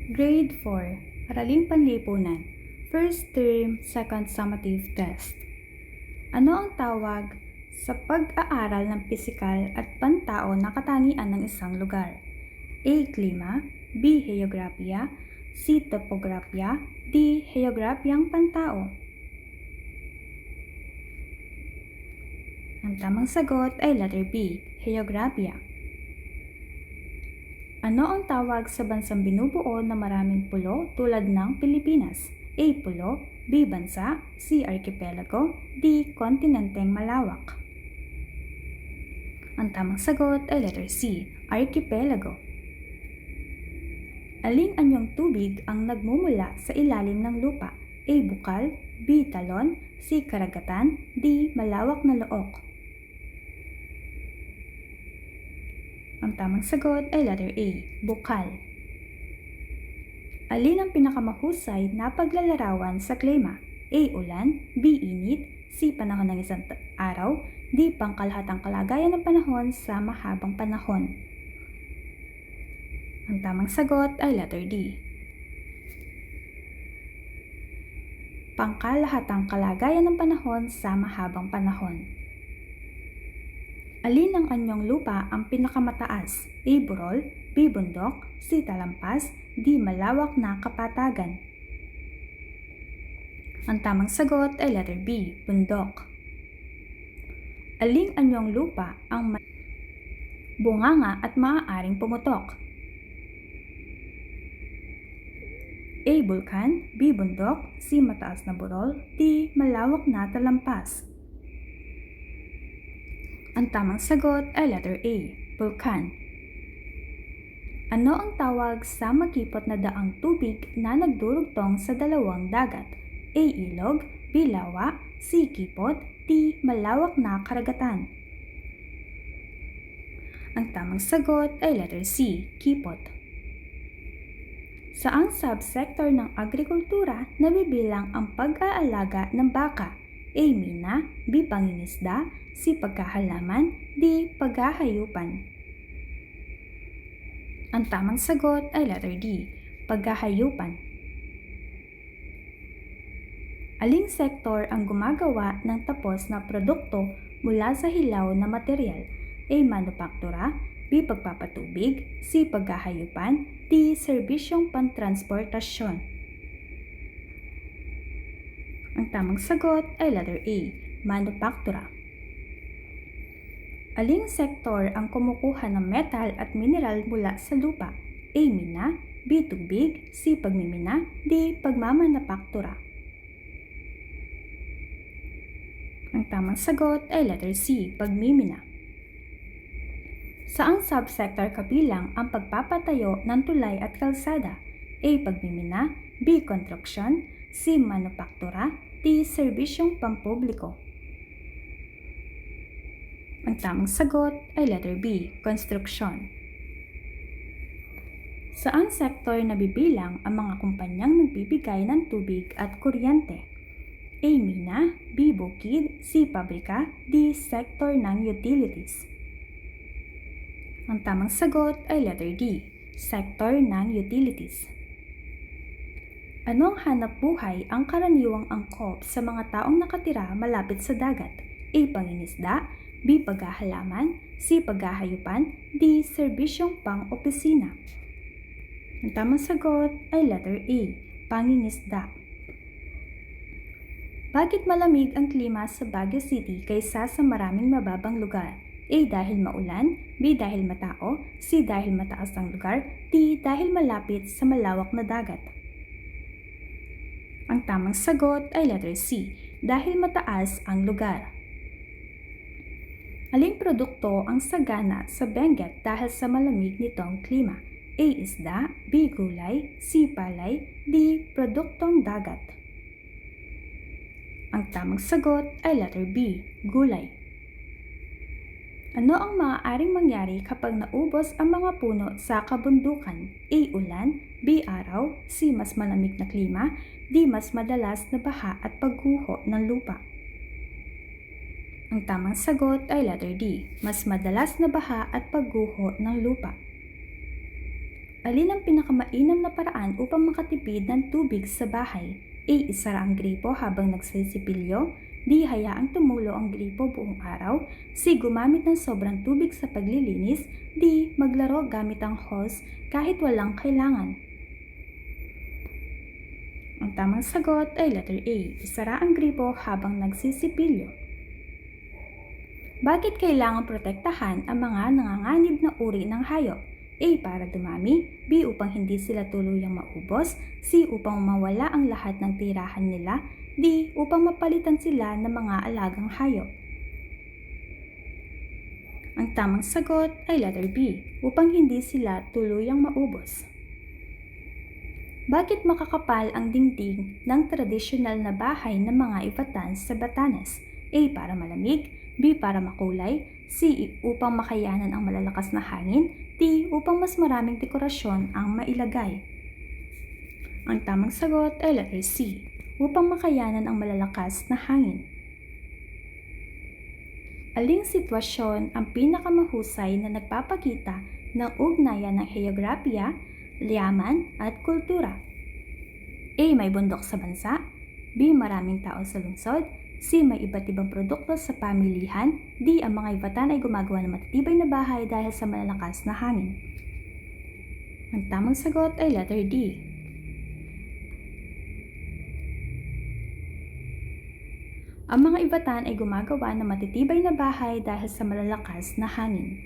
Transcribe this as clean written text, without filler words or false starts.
Grade 4, Araling Panlipunan, First Term, Second Summative Test. Ano ang tawag sa pag-aaral ng pisikal at pantao na katangian ng isang lugar? A. Klima, B. Heograpiya, C. Topograpiya, D. Heograpiyang pantao. Ang tamang sagot ay letter B. Heograpiya. Ano ang tawag sa bansang binubuo na maraming pulo tulad ng Pilipinas? A. Pulo, B. Bansa, C. Archipelago, D. Kontinenteng malawak. Ang tamang sagot ay letter C. Archipelago. Aling anyong tubig ang nagmumula sa ilalim ng lupa? A. Bukal, B. Talon, C. Karagatan, D. Malawak na look. Ang tamang sagot ay letter A. Bukal. Alin ang pinakamahusay na paglalarawan sa klima? A. Ulan, B. Init, C. Panahon ng isang araw, D. Pangkalahatang kalagayan ng panahon sa mahabang panahon. Ang tamang sagot ay letter D. Pangkalahatang kalagayan ng panahon sa mahabang panahon. Alin ang anyong lupa ang pinakamataas? A. Burol, B. Bundok, C. Talampas, D. Malawak na kapatagan. Ang tamang sagot ay letter B. Bundok. Aling anyong lupa ang bunganga at maaaring pumutok? A. Bulkan, B. Bundok, C. Mataas na burol, D. Malawak na talampas. Ang tamang sagot ay letter A. Bulkan. Ano ang tawag sa makipot na daang tubig na nagdurugtong sa dalawang dagat? A. Ilog, B. Lawa, C. Kipot, D. Malawak na karagatan. Ang tamang sagot ay letter C. Kipot. Saang subsector ng agrikultura nabibilang ang pag-aalaga ng baka? A. Mina, B. Pangingisda, C. Pagkahalaman, D. Paghahayupan. Ang tamang sagot ay letter D. Paghahayupan. Aling sektor ang gumagawa ng tapos na produkto mula sa hilaw na materyal? A. Manupaktura, B. Pagpapatubig, C. Paghahayupan, D. Serbisyong pantransportasyon. Ang tamang sagot ay letter A. Manupaktura. Aling sektor ang kumukuha ng metal at mineral mula sa lupa? A. Mina, B. Tubig, C. Pagmimina, D. Pagmamanupaktura. Ang tamang sagot ay letter C. Pagmimina. Saang subsector kabilang ang pagpapatayo ng tulay at kalsada? A. Pagmimina, B. Construction, C. Manupaktura, D. Serbisyong pampubliko. Ang tamang sagot ay letter B. Konstruksyon. Saang sektor nabibilang ang mga kumpanyang nagbibigay ng tubig at kuryente? A. Mina, B. Bukid, C. Pabrika, D. Sektor ng utilities. Ang tamang sagot ay letter D. Sektor ng utilities. Anong hanap buhay ang karaniwang angkop sa mga taong nakatira malapit sa dagat? A. Pangingisda, B. Paghahalaman, C. Paghahayupan, D. Serbisyong pang-opisina. Ang tamang sagot ay letter A. Pangingisda. Bakit malamig ang klima sa Baguio City kaysa sa maraming mababang lugar? A. Dahil maulan, B. Dahil matao, C. Dahil mataas ang lugar, D. Dahil malapit sa malawak na dagat. Ang tamang sagot ay letter C. Dahil mataas ang lugar. Aling produkto ang sagana sa Benguet dahil sa malamig nitong klima? A. Isda, B. Gulay, C. Palay, D. Produktong dagat. Ang tamang sagot ay letter B. Gulay. Ano ang maaaring mangyari kapag naubos ang mga puno sa kabundukan? A. Ulan, B. Araw, C. Mas malamig na klima, D. Mas madalas na baha at pagguho ng lupa. Ang tamang sagot ay letter D. Mas madalas na baha at pagguho ng lupa. Alin ang pinakamainam na paraan upang makatipid ng tubig sa bahay? A. Isara ang gripo habang nagsisipilyo. D. Hayaang tumulo ang gripo buong araw. C. Gumamit ng sobrang tubig sa paglilinis. D. Maglaro gamit ang hose kahit walang kailangan. Ang tamang sagot ay letter A. Isara ang gripo habang nagsisipilyo. Bakit kailangang protektahan ang mga nanganganib na uri ng hayop? A. Para dumami. B. Upang hindi sila tuluyang maubos. C. Upang mawala ang lahat ng tirahan nila. D. Upang mapalitan sila ng mga alagang hayop. Ang tamang sagot ay letter B. Upang hindi sila tuluyang maubos. Bakit makakapal ang dingding ng tradisyonal na bahay ng mga Ivatan sa Batanes? A. Para malamig. B. Para makulay. C. Upang makayanan ang malalakas na hangin. D. Upang mas maraming dekorasyon ang mailagay. Ang tamang sagot ay letter C. Upang makayanan ang malalakas na hangin. Aling sitwasyon ang pinakamahusay na nagpapakita ng ugnayan ng heograpiya, yaman at kultura? A. May bundok sa bansa. B. Maraming tao sa lungsod. C. May iba't ibang produkto sa pamilihan. D. Ang mga Ivatan ay gumagawa ng matitibay na bahay dahil sa malalakas na hangin. Ang tamang sagot ay letter D. Ang mga Ivatan ay gumagawa ng matitibay na bahay dahil sa malalakas na hangin.